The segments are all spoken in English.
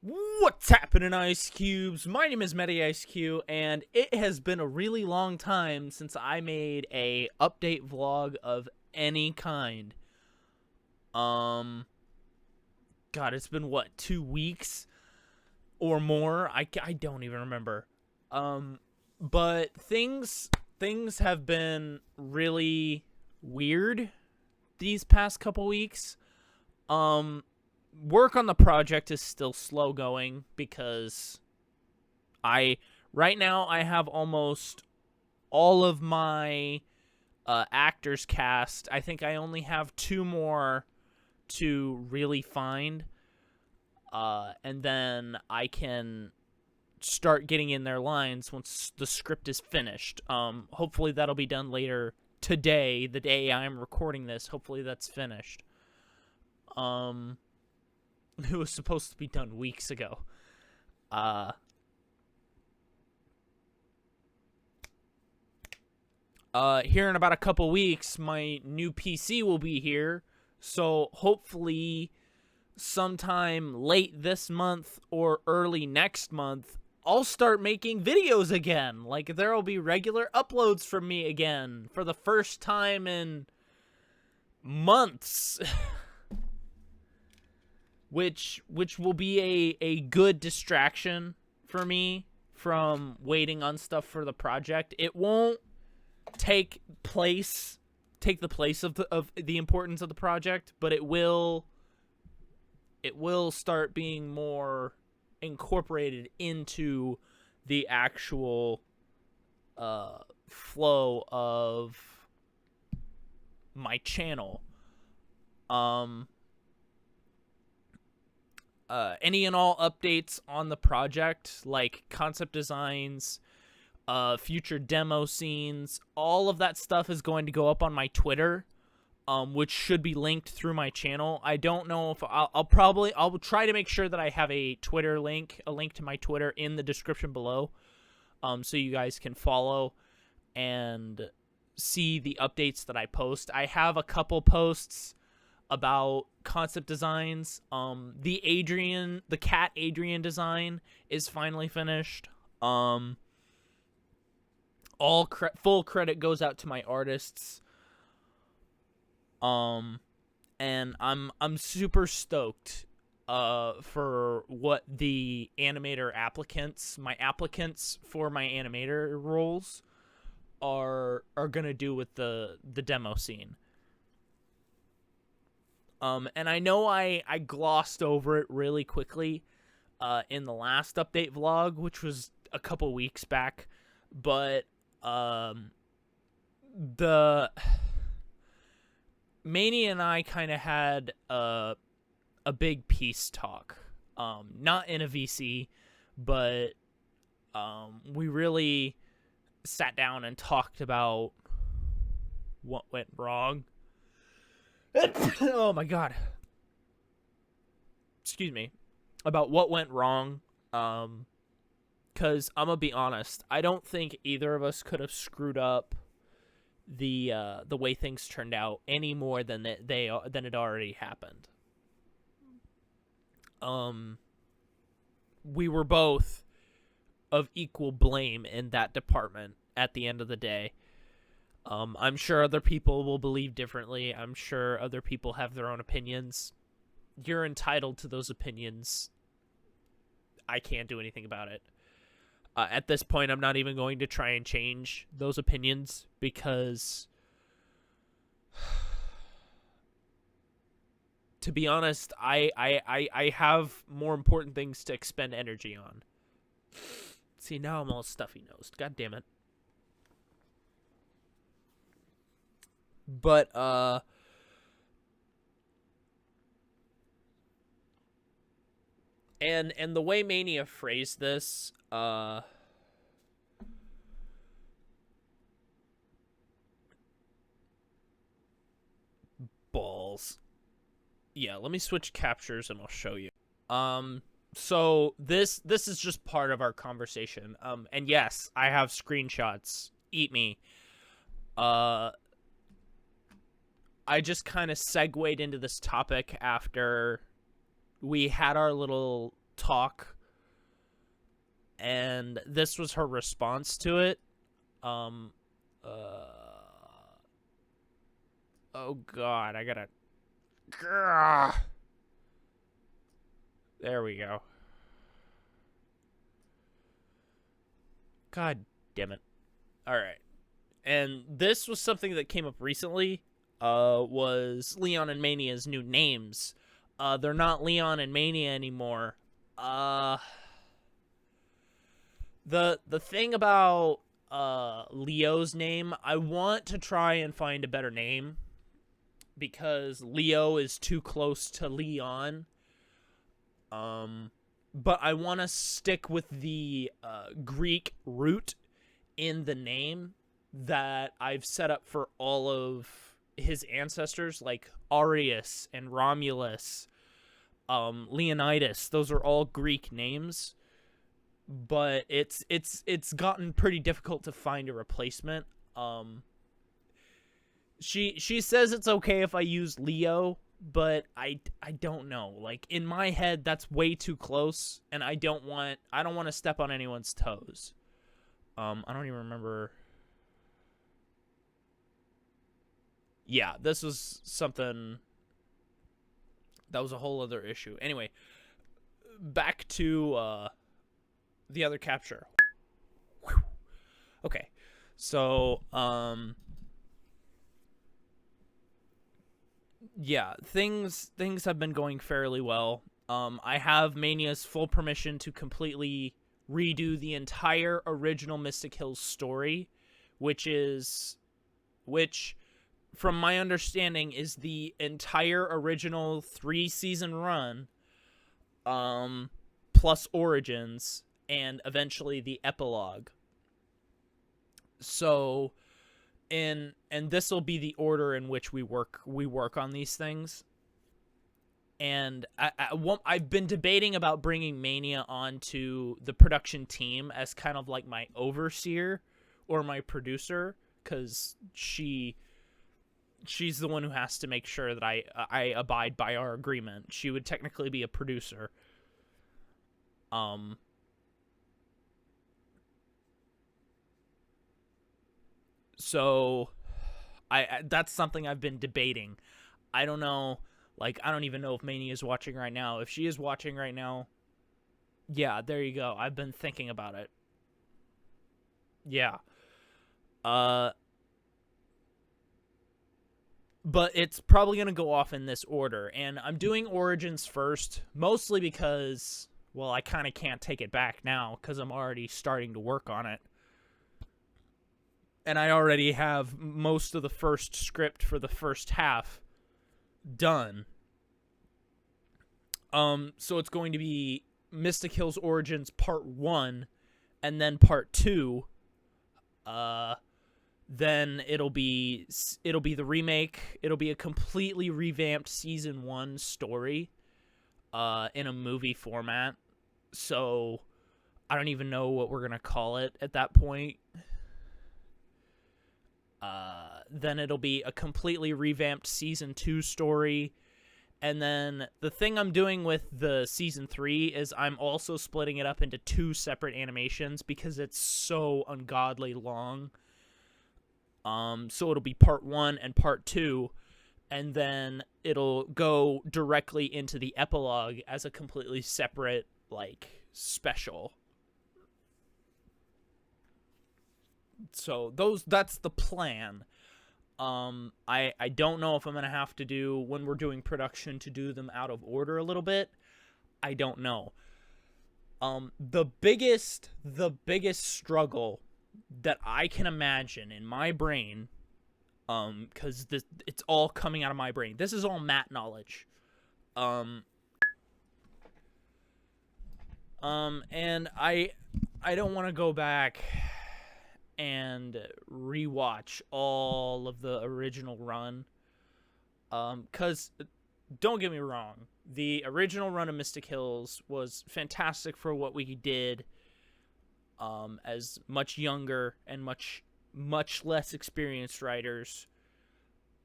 What's happening, Ice Cubes? My name is Medi Ice Cube, and it has been a really long time since I made a update vlog of any kind. Um, God, it's been what, 2 weeks or more? I don't even remember. But things have been really weird these past couple weeks. Work on the project is still slow going because I right now I have almost all of my actors cast. I think I only have two more to really find, and then I can start getting in their lines once the script is finished. Hopefully that'll be done later today, the day I'm recording this. Hopefully that's finished. It was supposed to be done weeks ago. Here in about a couple weeks, my new PC will be here. So hopefully sometime late this month or early next month, I'll start making videos again. Like, there will be regular uploads from me again for the first time in months. which will be a good distraction for me from waiting on stuff for the project. It won't take the place of the importance of the project, but it will start being more incorporated into the actual flow of my channel. Any and all updates on the project, like concept designs, future demo scenes, all of that stuff is going to go up on my Twitter, which should be linked through my channel. I don't know if I'll try to make sure that I have a Twitter link, a link to my Twitter in the description below, so you guys can follow and see the updates that I post. I have a couple posts about concept designs. The cat Adrian design is finally finished. Full credit goes out to my artists. And I'm super stoked for what the my applicants for my animator roles are gonna do with the demo scene. And I know I glossed over it really quickly in the last update vlog, which was a couple weeks back, but the Mania and I kind of had a big peace talk, not in a VC, but we really sat down and talked about what went wrong. Oh my god. Excuse me. About what went wrong. Cause I'm gonna be honest, I don't think either of us could have screwed up the way things turned out any more than it already happened. We were both of equal blame in that department at the end of the day. I'm sure other people will believe differently. I'm sure other people have their own opinions. You're entitled to those opinions. I can't do anything about it. At this point, I'm not even going to try and change those opinions because, to be honest, I have more important things to expend energy on. See, now I'm all stuffy-nosed. God damn it. But, and the way Mania phrased this, balls. Yeah, let me switch captures and I'll show you. So this is just part of our conversation. And yes, I have screenshots. Eat me. I just kind of segued into this topic after we had our little talk, and this was her response to it. Um, oh God, I gotta. Grr. There we go. God damn it. All right. And this was something that came up recently. Was Leon and Mania's new names. They're not Leon and Mania anymore. The thing about Leo's name, I want to try and find a better name because Leo is too close to Leon. But I want to stick with the Greek root in the name that I've set up for all of his ancestors, like Arius and Romulus, Leonidas. Those are all Greek names, but it's gotten pretty difficult to find a replacement. She says it's okay if I use Leo, but I don't know. Like, in my head, that's way too close, and I don't want to step on anyone's toes. I don't even remember. Yeah, this was something that was a whole other issue. Anyway, back to the other capture. Whew. Okay, so yeah, things have been going fairly well. I have Mania's full permission to completely redo the entire original Mystic Hills story, which from my understanding is the entire original 3-season run, plus Origins, and eventually the epilogue. So, and this will be the order in which we work on these things. And I've been debating about bringing Mania onto the production team as kind of like my overseer or my producer, because she's the one who has to make sure that I abide by our agreement. She would technically be a producer. So that's something I've been debating. I don't know. Like, I don't even know if Mania is watching right now. If she is watching right now, yeah, there you go. I've been thinking about it. Yeah. But it's probably going to go off in this order. And I'm doing Origins first, mostly because, well, I kind of can't take it back now because I'm already starting to work on it. And I already have most of the first script for the first half done. So it's going to be Mystic Hills Origins Part 1, and then Part 2. Then it'll be the remake. It'll be a completely revamped Season 1 story, in a movie format. So I don't even know what we're gonna call it at that point. Then it'll be a completely revamped Season 2 story. And then the thing I'm doing with the Season 3 is I'm also splitting it up into 2 separate animations because it's so ungodly long. So it'll be Part 1 and Part 2, and then it'll go directly into the epilogue as a completely separate, like, special. So that's the plan. I don't know if I'm going to have to do, when we're doing production, to do them out of order a little bit. I don't know. The biggest struggle that I can imagine in my brain, because it's all coming out of my brain. This is all Matt knowledge. And I don't want to go back and rewatch all of the original run. Because, don't get me wrong, the original run of Mystic Hills was fantastic for what we did, as much younger and much less experienced writers,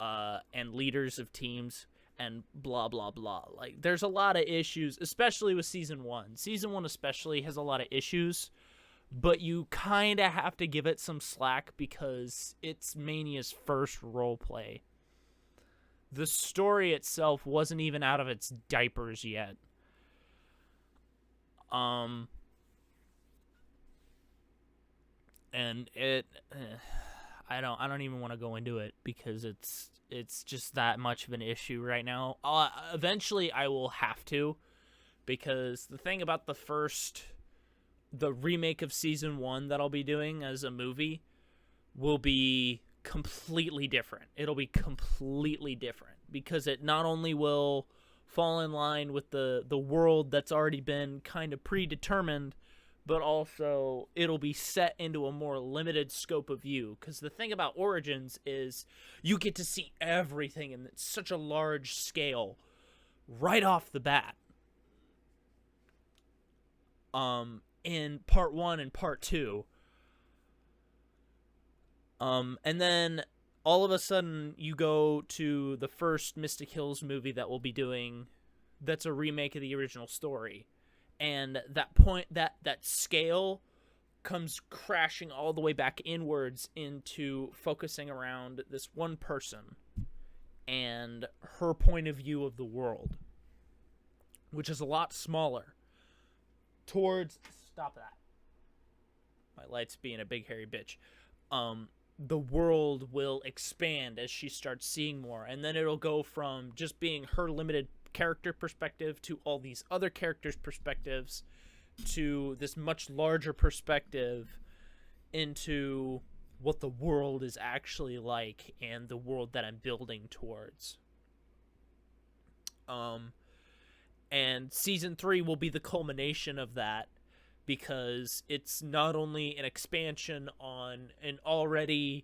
and leaders of teams. and blah blah blah. Like, there's a lot of issues, especially with season 1. Season 1 especially has a lot of issues, but you kind of have to give it some slack because it's Mania's first role play. The story itself wasn't even out of its diapers yet. And I don't even want to go into it because it's just that much of an issue right now. Eventually I will have to, because the thing about the remake of season 1 that I'll be doing as a movie will be completely different. It'll be completely different because it not only will fall in line with the world that's already been kind of predetermined, but also it'll be set into a more limited scope of view. Because the thing about Origins is you get to see everything in such a large scale right off the bat. In part 1 and part 2. And then all of a sudden you go to the first Mystic Hills movie that we'll be doing that's a remake of the original story. And that scale comes crashing all the way back inwards into focusing around this one person and her point of view of the world, which is a lot smaller. Stop that. My light's being a big hairy bitch. The world will expand as she starts seeing more, and then it'll go from just being her limited character perspective to all these other characters' perspectives to this much larger perspective into what the world is actually like and the world that I'm building towards. And season 3 will be the culmination of that, because it's not only an expansion on an already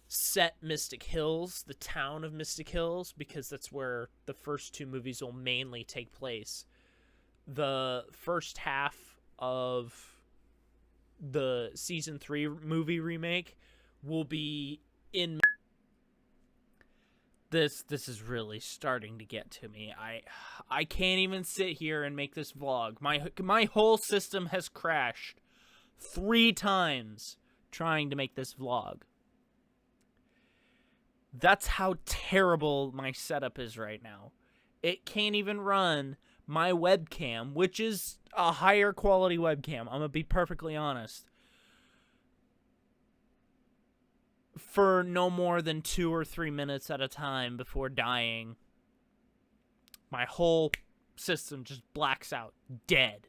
set Mystic Hills, the town of Mystic Hills, because that's where the first 2 movies will mainly take place. The first half of the season 3 movie remake will be in... This is really starting to get to me. I can't even sit here and make this vlog. My whole system has crashed 3 times trying to make this vlog. That's how terrible my setup is right now. It can't even run my webcam, which is a higher quality webcam. I'm going to be perfectly honest. For no more than 2 or 3 minutes at a time before dying. My whole system just blacks out. Dead.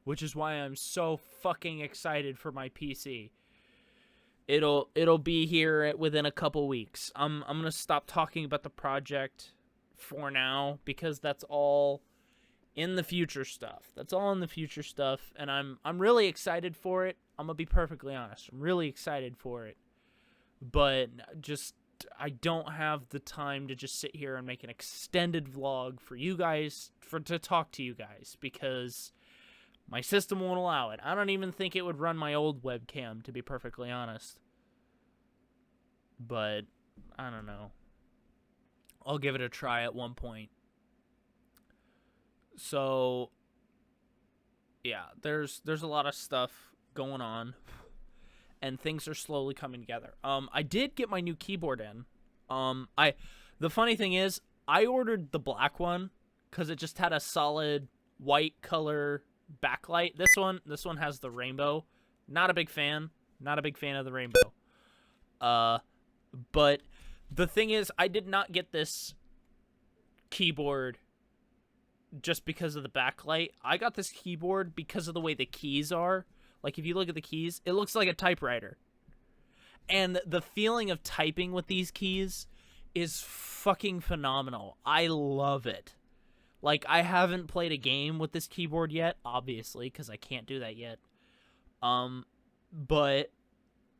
Which is why I'm so fucking excited for my PC. It'll be here within a couple weeks. I'm gonna stop talking about the project for now, because that's all in the future stuff. That's all in the future stuff, and I'm really excited for it. I'm gonna be perfectly honest. I'm really excited for it. But just I don't have the time to just sit here and make an extended vlog for you guys, to talk to you guys, because my system won't allow it. I don't even think it would run my old webcam, to be perfectly honest. But I don't know. I'll give it a try at one point. So yeah, there's a lot of stuff going on, and things are slowly coming together. I did get my new keyboard in. The funny thing is, I ordered the black one because it just had a solid white color backlight. This one has the rainbow. Not a big fan. Not a big fan of the rainbow. But the thing is, I did not get this keyboard just because of the backlight. I got this keyboard because of the way the keys are. Like, if you look at the keys, it looks like a typewriter. And the feeling of typing with these keys is fucking phenomenal. I love it. Like, I haven't played a game with this keyboard yet, obviously, because I can't do that yet. But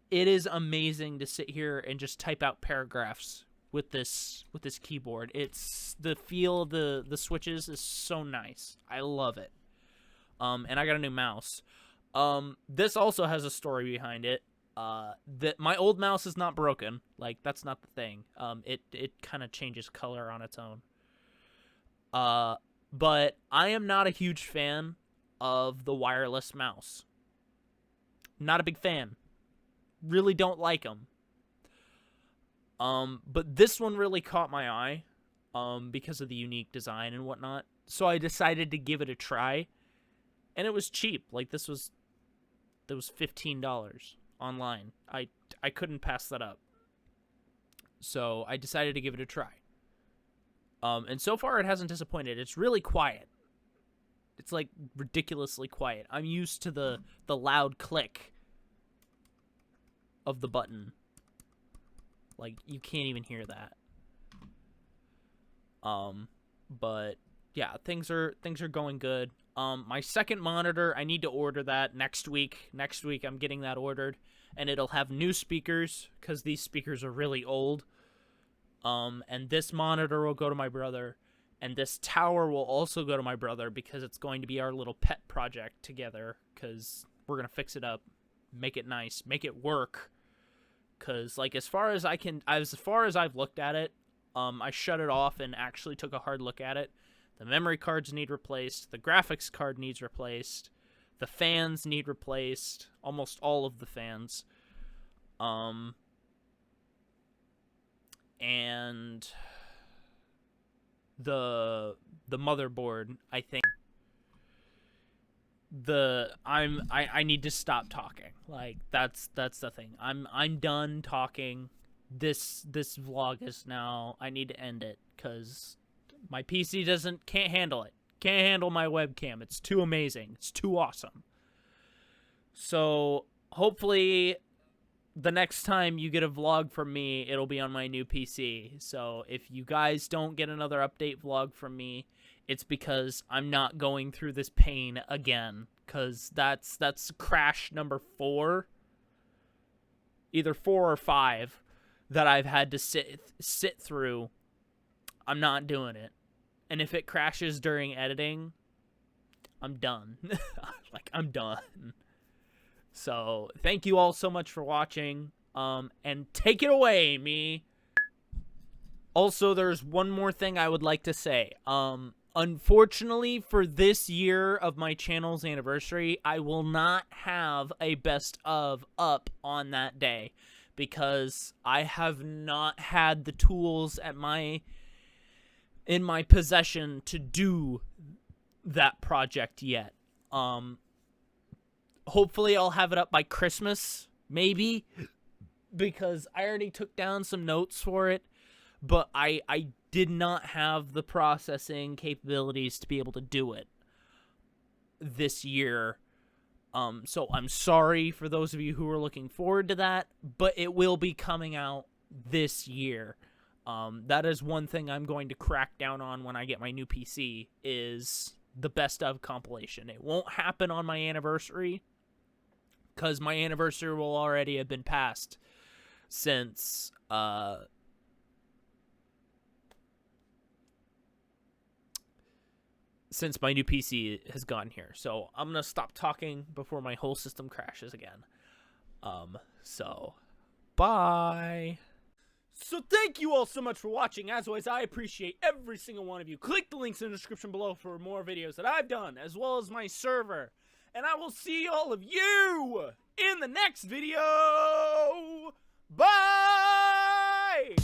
it is amazing to sit here and just type out paragraphs with this keyboard. It's the feel of the switches is so nice. I love it. And I got a new mouse. This also has a story behind it. That my old mouse is not broken. Like, that's not the thing. It kind of changes color on its own. But I am not a huge fan of the wireless mouse. Not a big fan. Really don't like them. But this one really caught my eye, because of the unique design and whatnot. So I decided to give it a try, and it was cheap. Like, it was $15 online. I couldn't pass that up. So I decided to give it a try. And so far it hasn't disappointed. It's really quiet. It's like ridiculously quiet. I'm used to the loud click of the button. Like, you can't even hear that. But yeah, things are going good. My second monitor, I need to order that next week. Next week I'm getting that ordered, and it'll have new speakers because these speakers are really old. And this monitor will go to my brother, and this tower will also go to my brother because it's going to be our little pet project together, because we're going to fix it up, make it nice, make it work. Because, like, as far as I've looked at it, I shut it off and actually took a hard look at it. The memory cards need replaced. The graphics card needs replaced. The fans need replaced. Almost all of the fans. And the motherboard, I think. I need to stop talking. Like, that's the thing. I'm done talking. This vlog is now, I need to end it because my PC can't handle it. Can't handle my webcam. It's too amazing. It's too awesome. So hopefully the next time you get a vlog from me, it'll be on my new PC. So if you guys don't get another update vlog from me, it's because I'm not going through this pain again. Because that's crash number 4. Either 4 or 5 that I've had to sit through. I'm not doing it. And if it crashes during editing, I'm done. Like, I'm done. So, thank you all so much for watching. And take it away, me. Also, there's one more thing I would like to say. Unfortunately, for this year of my channel's anniversary, I will not have a best of up on that day because I have not had the tools in my possession to do that project yet. Hopefully I'll have it up by Christmas, maybe, because I already took down some notes for it, but I did not have the processing capabilities to be able to do it this year. So I'm sorry for those of you who are looking forward to that, but it will be coming out this year. That is one thing I'm going to crack down on when I get my new PC, is the best of compilation. It won't happen on my anniversary, because my anniversary will already have been passed since my new PC has gone here. So I'm going to stop talking before my whole system crashes again. So bye. So thank you all so much for watching. As always, I appreciate every single one of you. Click the links in the description below for more videos that I've done, as well as my server. And I will see all of you in the next video. Bye!